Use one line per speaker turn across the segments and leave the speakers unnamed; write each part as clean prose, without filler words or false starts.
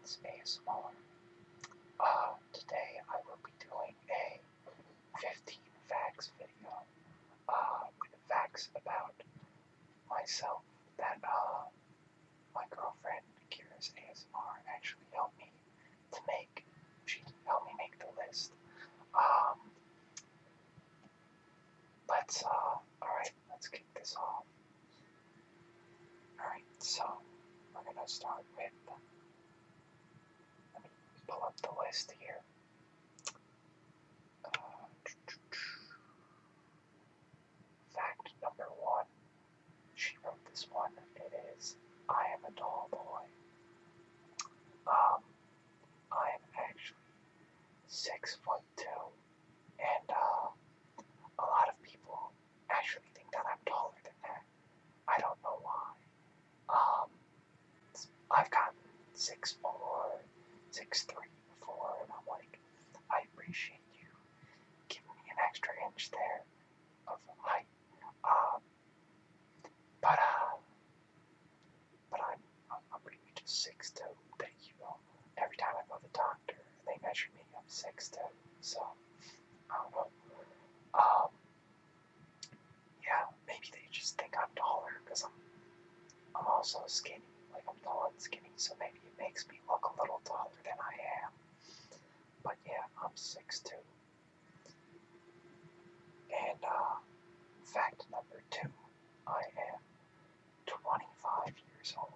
Curious ASMR. Today I will be doing a 15 facts video with facts about myself that my girlfriend Curious ASMR actually helped me to make. She helped me make the list. Let's kick this off. Alright, so we're gonna start with, let me pull up the list here. Fact number 1. She wrote this one. It is, I am a tall boy. I am actually 6'2", and a lot of people actually think that I'm taller than that. I don't know why. I've gotten 6'4", 6'3" before, and I'm like, I appreciate you giving me an extra inch there of height. But I'm really just 6'2". That, every time I go to the doctor, they measure me, I'm 6'2". So I don't know. Yeah, maybe they just think I'm taller because I'm also skinny. Like, I'm tall and skinny, so maybe it makes me look a little taller than I am. But yeah, I'm 6'2". And fact number 2, I am 25 years old.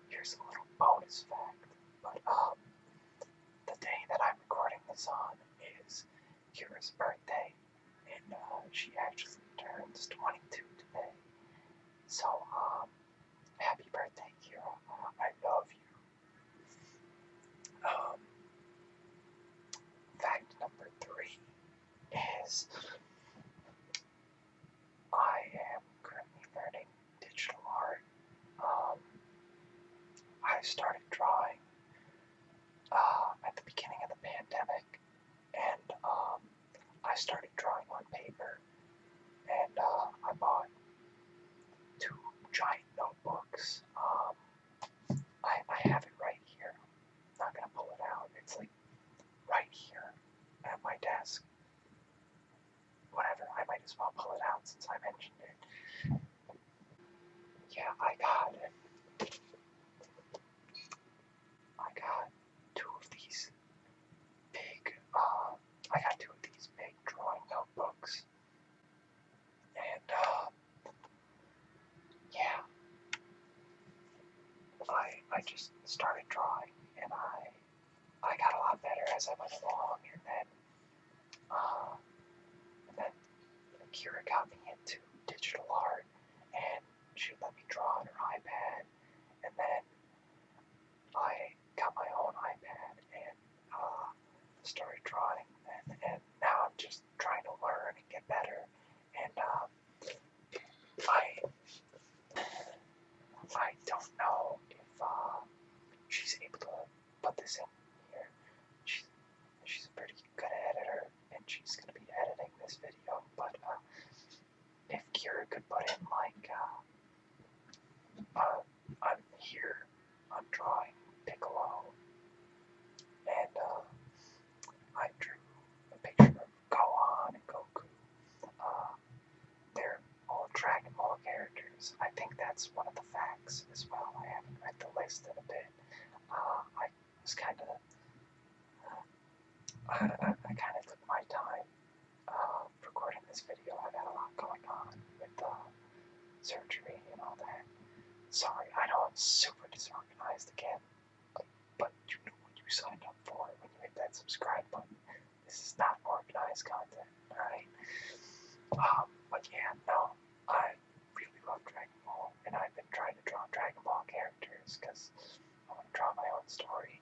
Here's a little bonus fact, but the day that I'm recording this on is Kira's birthday, and she actually turns 22 today. So, happy birthday, Kira. I love you. Fact number 3 is I am currently learning digital art. I started drawing at the beginning of the pandemic, and I started drawing on paper, and I bought 2 giant notebooks. I have it right here. I'm not gonna pull it out. It's like right here at my desk. Whatever, I might as well pull it out since I mentioned it. Yeah, I got 2 of these big, drawing notebooks. And, yeah, I just started drawing, and I got a lot better as I went along, and then Kira got me into digital art, and she let me draw on her iPad, and then I got my own iPad and started drawing, and now I'm just trying to learn and get better, and I don't know if she's able to put this in here. She's a pretty good editor, and she's going to be editing this video, but if Kira could put in, like, I'm here, I'm drawing Piccolo, and I drew a picture of Gohan and Goku. They're all Dragon Ball characters. I think that's one of the facts as well. I haven't read the list in a bit. I was kind of, I kind of took my time recording this video. I've had a lot going on with surgery and all that. Sorry, I know I'm super disorganized again, but you know what you signed up for when you hit that subscribe button. This is not organized content, alright? But yeah, no, I really love Dragon Ball, and I've been trying to draw Dragon Ball characters because I want to draw my own story.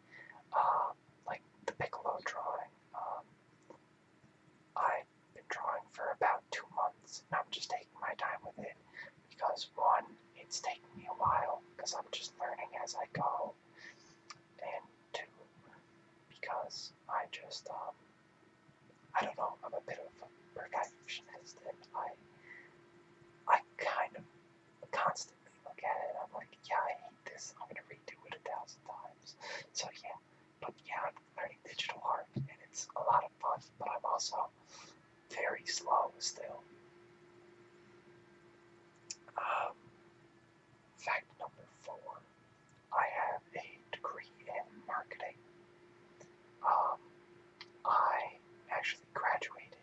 Like the Piccolo drawing, I've been drawing for about 2 months, and I'm just taking my time with it because, 1, it's taking me a while because I'm just learning as I go, and 2, because I just, I don't know, I'm a bit of a perfectionist, and I kind of constantly look at it, I'm like, yeah, I hate because I'm gonna redo it 1,000 times. So yeah, but yeah, I'm learning digital art, and it's a lot of fun. But I'm also very slow still. Um, Fact number 4: I have a degree in marketing. Um, I actually graduated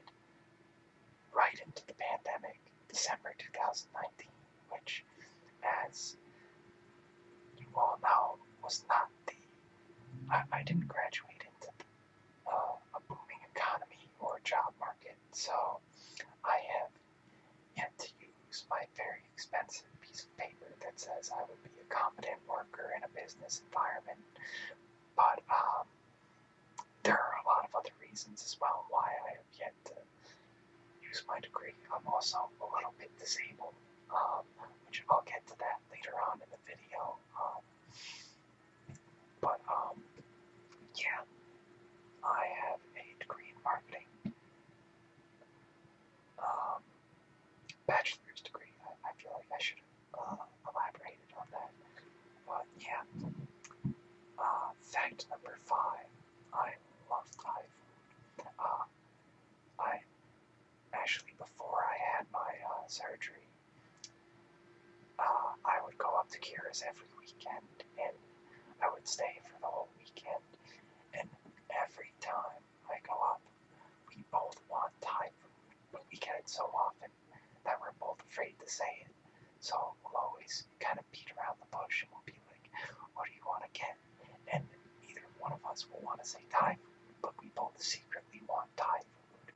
right into the pandemic, December 2019, which, as you all know, was not the. I didn't graduate into a booming economy or job market, so I have yet to use my very expensive piece of paper that says I would be a competent worker in a business environment. But there are a lot of other reasons as well why I have yet to use my degree. I'm also a little bit disabled, which I'll get to that later on in the video. But yeah, I have a degree in marketing, bachelor's degree. I feel like I should have elaborated on that. But yeah, fact number 5: I love Thai food. I actually, before I had my surgery, I would go up to Kira's every weekend, and I would stay for the whole weekend. And every time I go up, we both want Thai food, but we get it so often that we're both afraid to say it. So we'll always kind of beat around the bush, and we'll be like, "What do you want to get?" And neither one of us will want to say Thai food, but we both secretly want Thai food.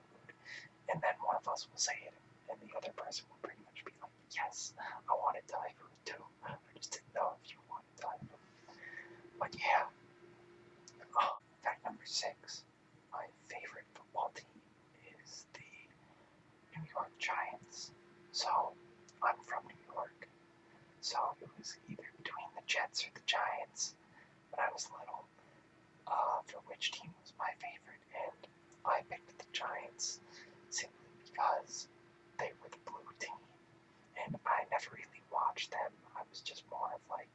And then one of us will say it, and the other person will pretty much be like, "Yes, I wanted Thai food too. I just didn't know if you wanted Thai food." But yeah. Fact number 6: my favorite football team is the New York Giants. So I'm from New York. So it was either between the Jets or the Giants when I was little, for which team was my favorite, and I picked the Giants simply because they were the blue team, and I never really watched them. I was just more of like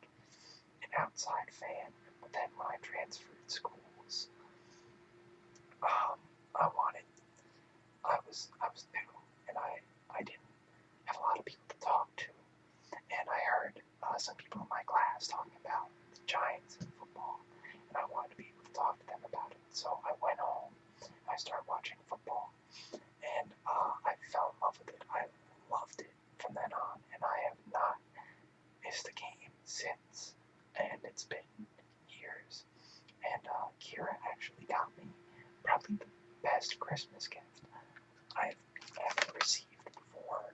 an outside fan. But then when I transferred schools, I was new, and I didn't have a lot of people to talk to, and I heard some people in my class talking about the Giants and football, and I wanted to be able to talk to them about it. So I went home, and I started watching football, and I fell in love with it. I loved it from then on, and I have not missed a game since, and it's been years. And Kira actually got me probably the best Christmas gift I've ever received before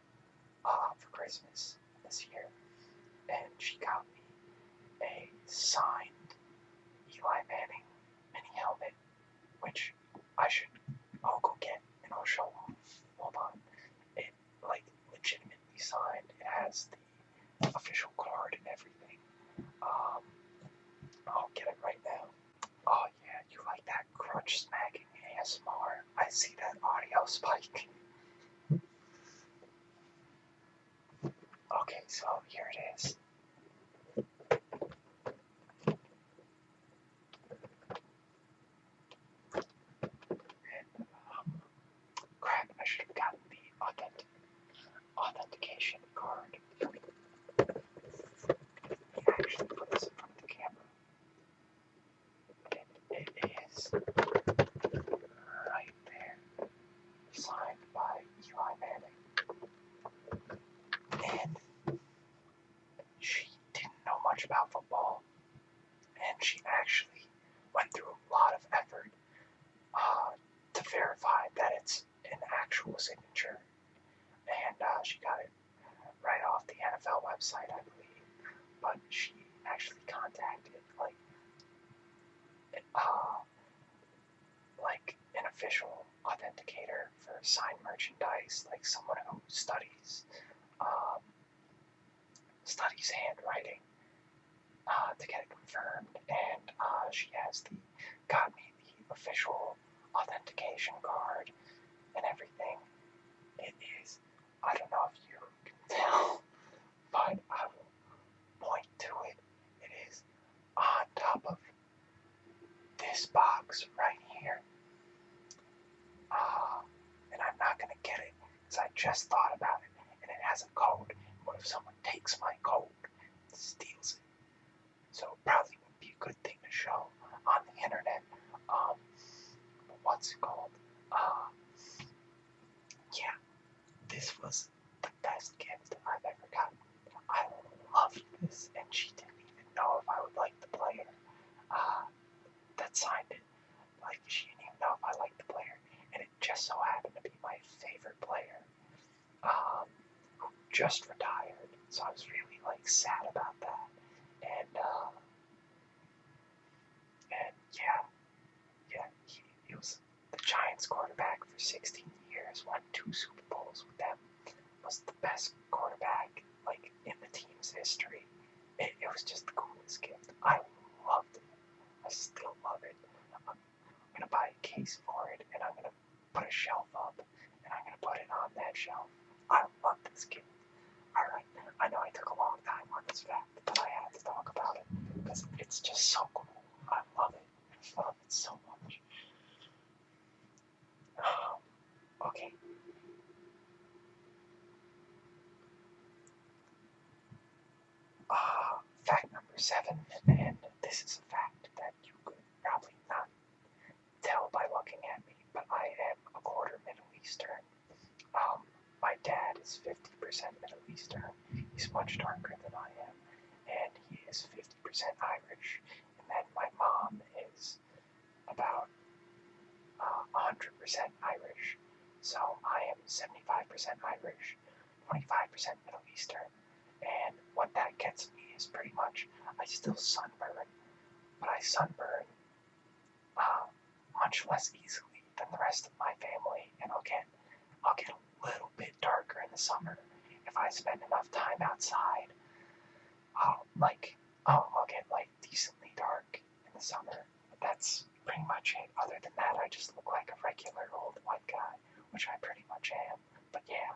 for Christmas this year. And she got me a signed Eli Manning mini helmet, which I'll go get and I'll show off. Hold on. It, like, legitimately signed. It has the official card and everything. I'll get it right now. Oh yeah, you like that crunch smacking ASMR? I see that audio spike. Okay, so here it is. And, crap, I should have gotten the authentication card. Actually put this in front of the camera. It is right there, signed by Eli Manning. And she didn't know much about football, and she actually went through a lot of effort to verify that it's an actual signature. And she got it right off the NFL website, I believe. But she actually contacted like an official authenticator for signed merchandise, like someone who studies handwriting to get it confirmed. And she got me the official authentication card and everything. It is, I don't know if you can tell, but I will point to it. It just thought about it, and it has a code. What if someone takes my code and steals it? So it probably would be a good thing to show on the internet. What's it called? Yeah, this was the best gift I've ever gotten. I loved this, and she didn't even know if I would like the player that signed it. Like, she didn't even know if I liked the player, and it just so happened to be my favorite player, who just retired. So I was really sad about that, and yeah, he was the Giants quarterback for 16 years, won 2 Super Bowls with them, was the best quarterback in the team's history. It was just the coolest gift. I loved it. I still love it. I'm gonna buy a case for it, and I'm gonna put a shelf up, and I'm gonna put it on that shelf. I love this gift. Alright, I know I took a long time on this fact, but I had to talk about it because it's just so cool. I love it. I love it so much. Okay. Fact number 7, and this is a fact that you could probably not tell by looking at me, but I am a quarter Middle Eastern. My dad is 50% Middle Eastern. He's much darker than I am, and he is 50% Irish. And then my mom is about 100% Irish. So I am 75% Irish, 25% Middle Eastern. And what that gets me is pretty much I still sunburn, but I sunburn much less easily than the rest of my family, and I'll get a little bit darker in the summer if I spend enough time outside. I'll get decently dark in the summer. But that's pretty much it. Other than that, I just look like a regular old white guy, which I pretty much am. But yeah,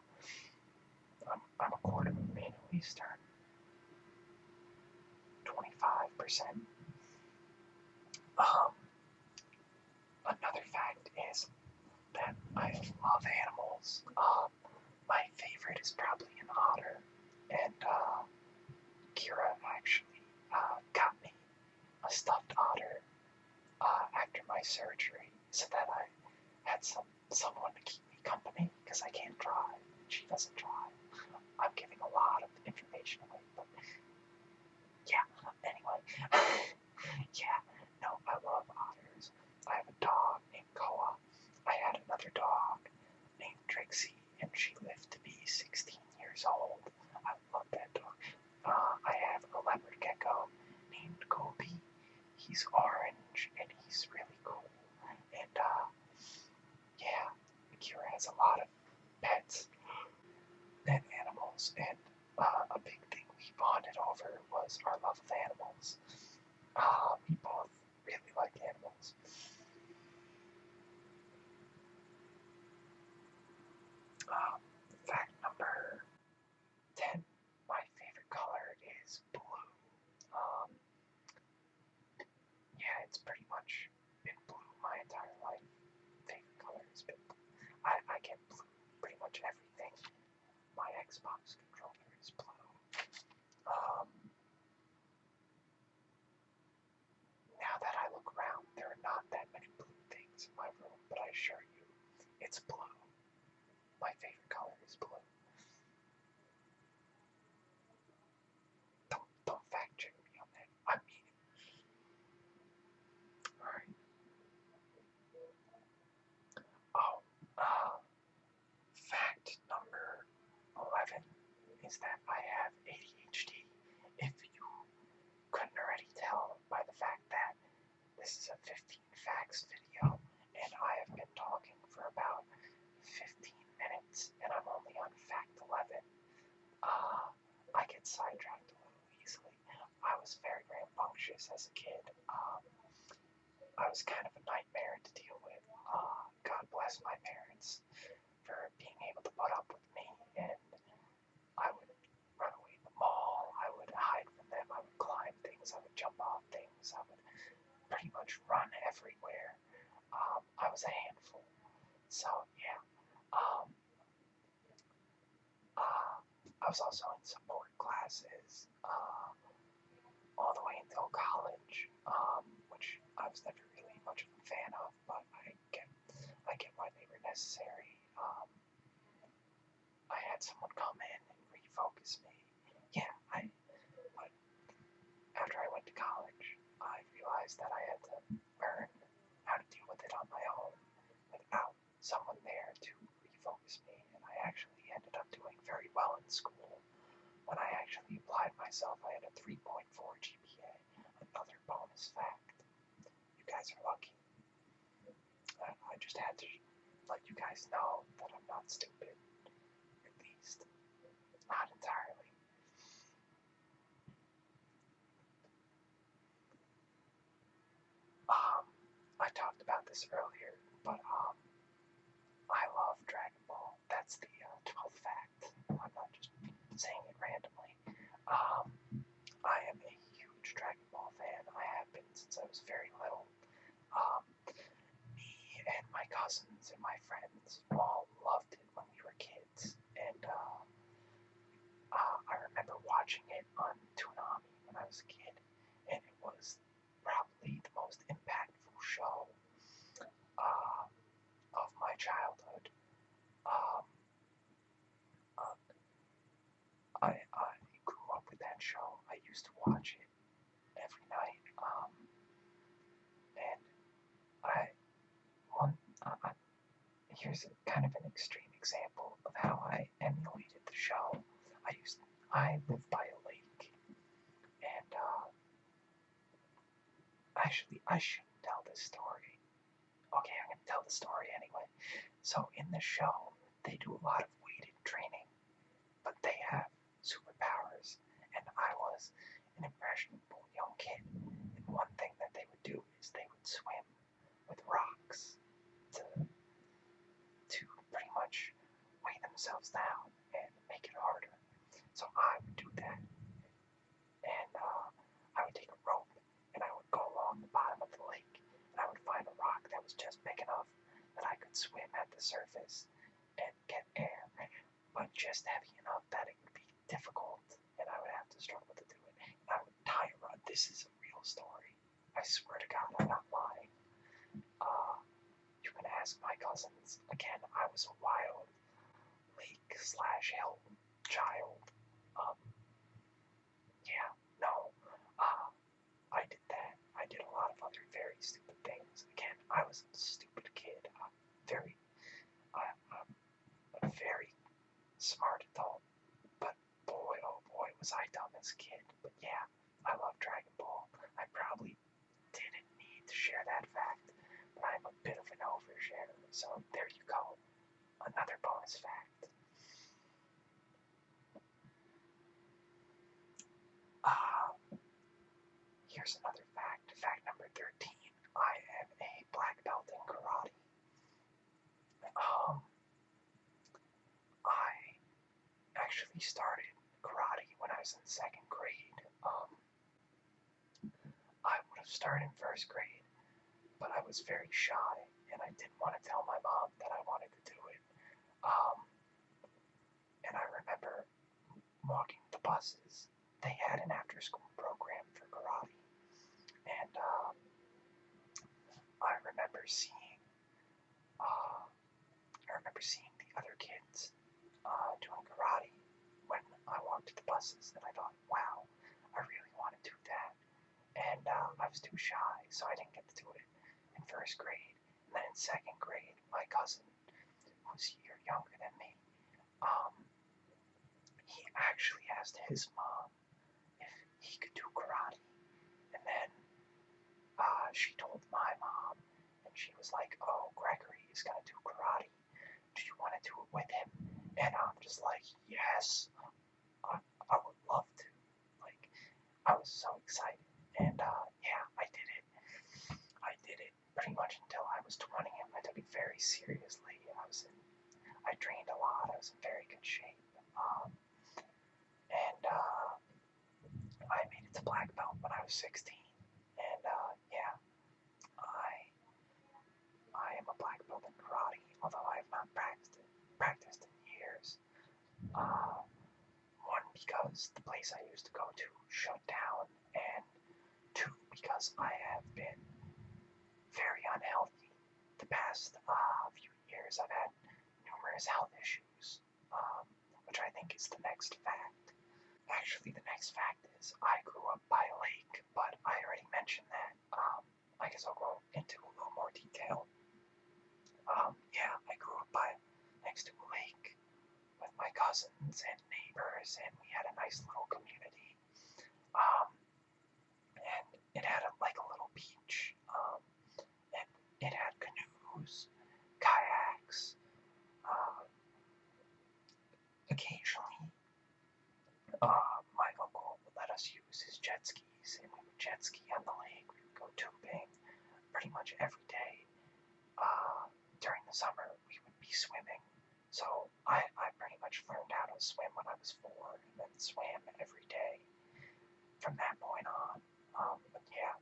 I'm a quarter Middle Eastern, 25%. Another fact is that I love animals. My favorite is probably an otter, and Kira actually got me a stuffed otter after my surgery, so that I had someone to keep me company because I can't drive. She doesn't drive. I'm giving a lot of information away, but yeah. Anyway, yeah. No, I love otters. I have a dog named Koa. I had another dog named Trixie, and she lived to be 16 years old. I love that dog. I have a leopard gecko named Gobi. He's orange, and he's really cool. And, yeah, Kira has a lot of pets and animals, and a big thing we bonded over was our love of animals. We both really like animals. Fact number 10, my favorite color is blue. Yeah, it's pretty much been blue my entire life. Favorite color has been blue. I get blue pretty much everything. My Xbox controller is blue. Now that I look around, there are not that many blue things in my room, but I assure you, it's blue. My favorite color is blue. Don't fact check me on that. I mean it. Alright. Oh, fact number 11 is that I have ADHD. If you couldn't already tell by the fact that this is a 15 facts video, and I have been talking for about 15 minutes, and I'm only on fact 11. I get sidetracked a little easily. I was very rambunctious as a kid. I was kind of a nightmare to deal with. God bless my parents for being able to put up with me, and I would run away in the mall, I would hide from them, I would climb things, I would jump off things, I would pretty much run everywhere. I was a handful. So yeah, was also in support classes all the way until college, which I was never really much of a fan of, but I get why they were necessary. I had someone come in and refocus me. Yeah, but after I went to college, I realized that I had to learn how to deal with it on my own without someone there to refocus me, and I actually ended up doing very well in school. When I actually applied myself, I had a 3.4 GPA. Another bonus fact. You guys are lucky. I just had to let you guys know that I'm not stupid. At least, not entirely. I talked about this earlier, but I love Dragon Ball. That's the 12th fact. I'm not just saying it randomly. I am a huge Dragon Ball fan. I have been since I was very little. Me and my cousins and my friends all loved it when we were kids, and I remember watching it on Toonami when I was a kid, and it was probably the most impactful show of my childhood. Um, I grew up with that show. I used to watch it every night, and I one here's kind of an extreme example of how I emulated the show. I live by a lake, and actually I shouldn't tell this story. Okay, I'm gonna tell the story anyway. So in the show, they do a lot of weighted training, but they have superpowers, and I was an impressionable young kid. And one thing that they would do is they would swim with rocks to pretty much weigh themselves down and make it harder. So I would do that, and I would take a rope and I would go along the bottom of the lake, and I would find a rock that was just big enough that I could swim at the surface and get air, but just heavy enough that it would be difficult, and I would have to struggle to do it. And I would tie a rod. This is a real story. I swear to God, I'm not lying. You can ask my cousins. Again, I was a wild lake/hill child. Yeah, no. I did that. I did a lot of other very stupid things. Again, I was a stupid kid. I'm a very smart adult, but boy, oh boy, was I dumb as a kid. But yeah, I love Dragon Ball. I probably didn't need to share that fact, but I'm a bit of an overshare, so there you go. Another bonus fact. Here's another fact. Fact number 13. I am a black belt in karate. I actually started karate when I was in 2nd grade. I would have started in 1st grade, but I was very shy, and I didn't want to tell my mom that I wanted to do it. And I remember walking the buses. They had an after-school program for karate, and I remember seeing the other kids doing karate when I walked to the buses, and I thought, wow, I really want to do that. And I was too shy, so I didn't get to do it in 1st grade. And then in 2nd grade, my cousin, who's a year younger than me, he actually asked his mom if he could do karate. And then she told my mom, and she was like, oh, Gregory is going to do karate. Do you want to do it with him? And I'm just like, yes, I would love to. Like, I was so excited. And yeah, I did it. I did it pretty much until I was 20, and I took it very seriously. I trained a lot. I was in very good shape. And I made it to black belt when I was 16. And yeah, I am a black belt in karate, although I have not practiced in years. because I have been very unhealthy the past few years. I've had numerous health issues, which I think is the next fact. Actually, the next fact is I grew up by a lake, but I already mentioned that. I guess I'll go into a little more detail. Yeah, I grew up next to a lake with my cousins and neighbors, and we had a nice little community. And it had like a little beach, and it had canoes, kayaks. Occasionally, my uncle would let us use his jet skis, and we would jet ski on the lake. We would go tubing pretty much every day. During the summer, we would be swimming. So I pretty much learned how to swim when I was 4, and then swam every day from that point on. But yeah,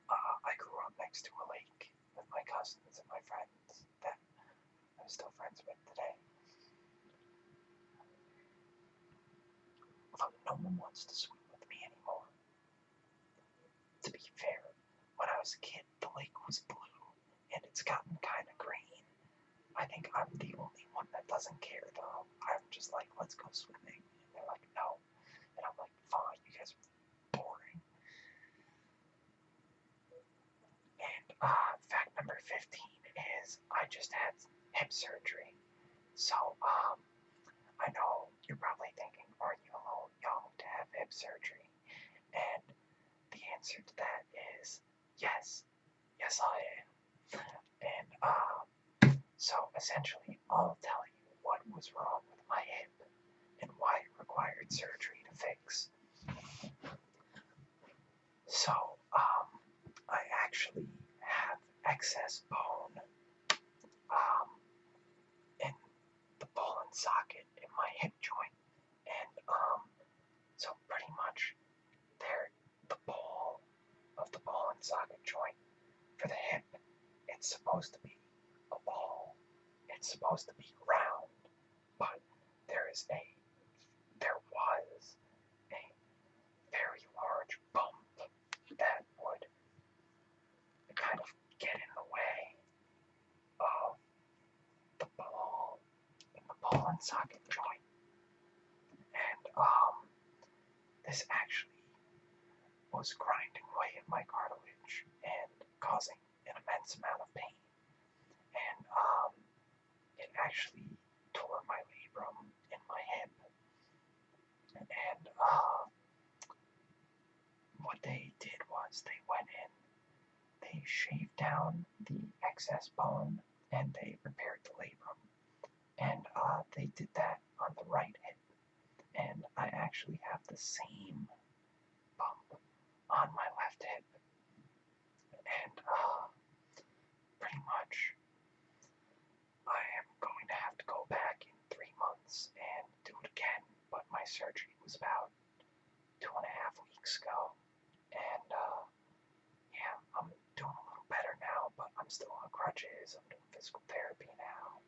I grew up next to a lake with my cousins and my friends that I'm still friends with today. Although no one wants to swim with me anymore. To be fair, when I was a kid, the lake was blue, and it's gotten kind of green. I think I'm the only one that doesn't care, though. I'm just like, let's go swimming. And they're like, no. And I'm like, fine, you guys are boring. And fact number 15 is I just had hip surgery. So, I know you're probably thinking, are you a little young to have hip surgery? And the answer to that is yes. Yes, I am. And, so essentially, I'll tell you what was wrong with my hip and why it required surgery to fix. So, I actually have excess bone, in the ball and socket in my hip joint, and, so pretty much the ball of the ball and socket joint for the hip, it's supposed to be a ball. It's supposed to be round, but there was a very large bump that would kind of get in the way of the ball in the ball and socket joint. And this actually was grinding away at my cartilage and causing an immense amount of pain. And it actually tore my labrum in my hip. And what they did was they went in, they shaved down the excess bone, and they repaired the labrum. And they did that on the right hip. And I actually have the same bump on my left hip. And pretty much I am going to have to go back in 3 months and do it again. But my surgery was about 2.5 weeks ago. And yeah, I'm doing a little better now, but I'm still on crutches. I'm doing physical therapy now.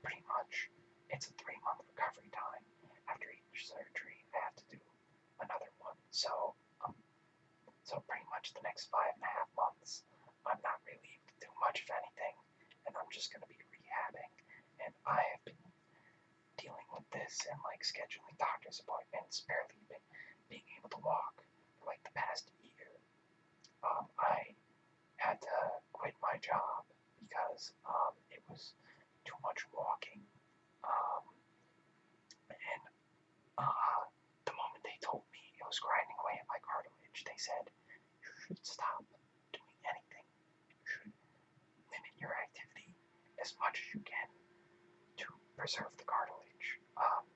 Pretty much it's a 3-month recovery time. After each surgery, I have to do another one. So pretty much the next 5.5 months, I'm not really able to do much of anything, and I'm just going to be rehabbing. And I have been dealing with this and like scheduling doctor's appointments, barely being able to walk for like the past year. I had to quit my job because it was too much walking. And the moment they told me it was grinding away at my cartilage, they said, you should stop doing anything. You should limit your activity as much as you can to preserve the cartilage,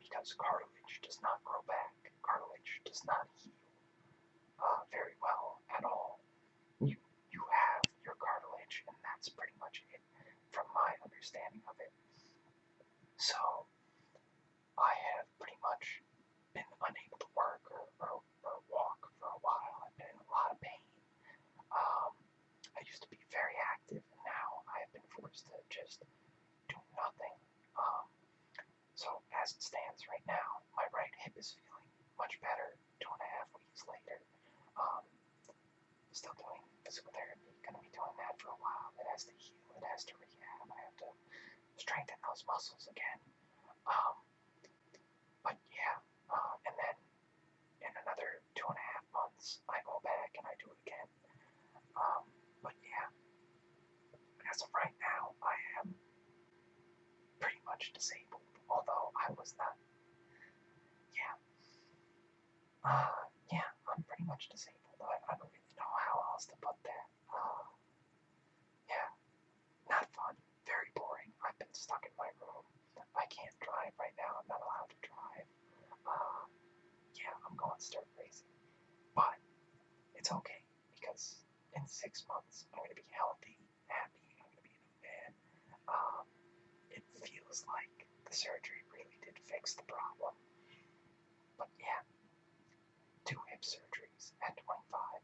because cartilage does not grow back. Cartilage does not heal very well at all. You have your cartilage, and that's pretty much it from my understanding of it. So I have pretty much been unable to work or walk for a while. I've been in a lot of pain. I used to be very active, and now I have been forced to just do nothing. So as it stands right now, my right hip is feeling much better 2.5 weeks later. still doing physical therapy. Gonna be doing that for a while. It has to heal. It has to rehab. I have to strengthen those muscles again. Um, but yeah, and then in another 2.5 months, I go back and I do it again. But yeah, as of right now, I am pretty much disabled. Although I was not. Yeah. Yeah, I'm pretty much disabled. I don't really know how else to put that. Yeah, not fun. Very boring. I've been stuck in my room. I can't drive right now. I'm not allowed to drive. Yeah, I'm going stir crazy. But it's okay because in 6 months I'm gonna be healthy, happy. I'm gonna be a new man. It feels like the surgery really did fix the problem. But yeah, 2 hip surgeries at 25.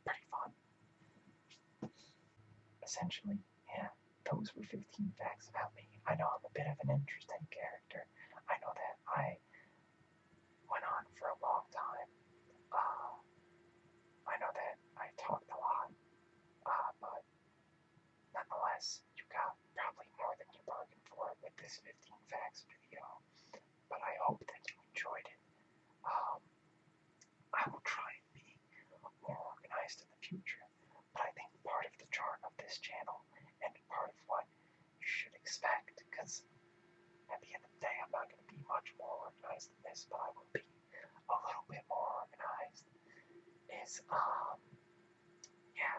Pretty fun. Essentially, yeah, those were 15 facts about me. I know I'm a bit of an interesting character. I know that I went on for a long time. I know that I talked a lot, but nonetheless, you got probably more than you bargained for with this 15 facts video. But I hope that you enjoyed it. I will try and be more organized in the future. But I think part of the charm of this channel and part of what you should expect, because at the end of the day, I'm not going to be much more organized than this, but I will be a little bit more organized, is, yeah,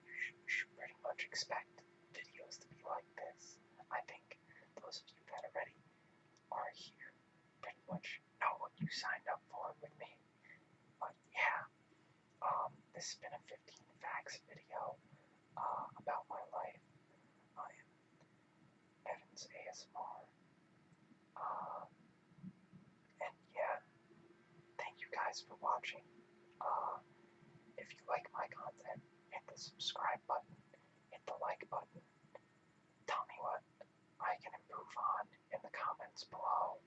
you should pretty much expect videos to be like this. I think those of you that already are here pretty much know what you signed up for with me. But yeah, this has been a 15 facts video about my life. I am Evan's ASMR. And yeah, thank you guys for watching. If you like my content, hit the subscribe button, hit the like button. Tell me what I can improve on in the comments below.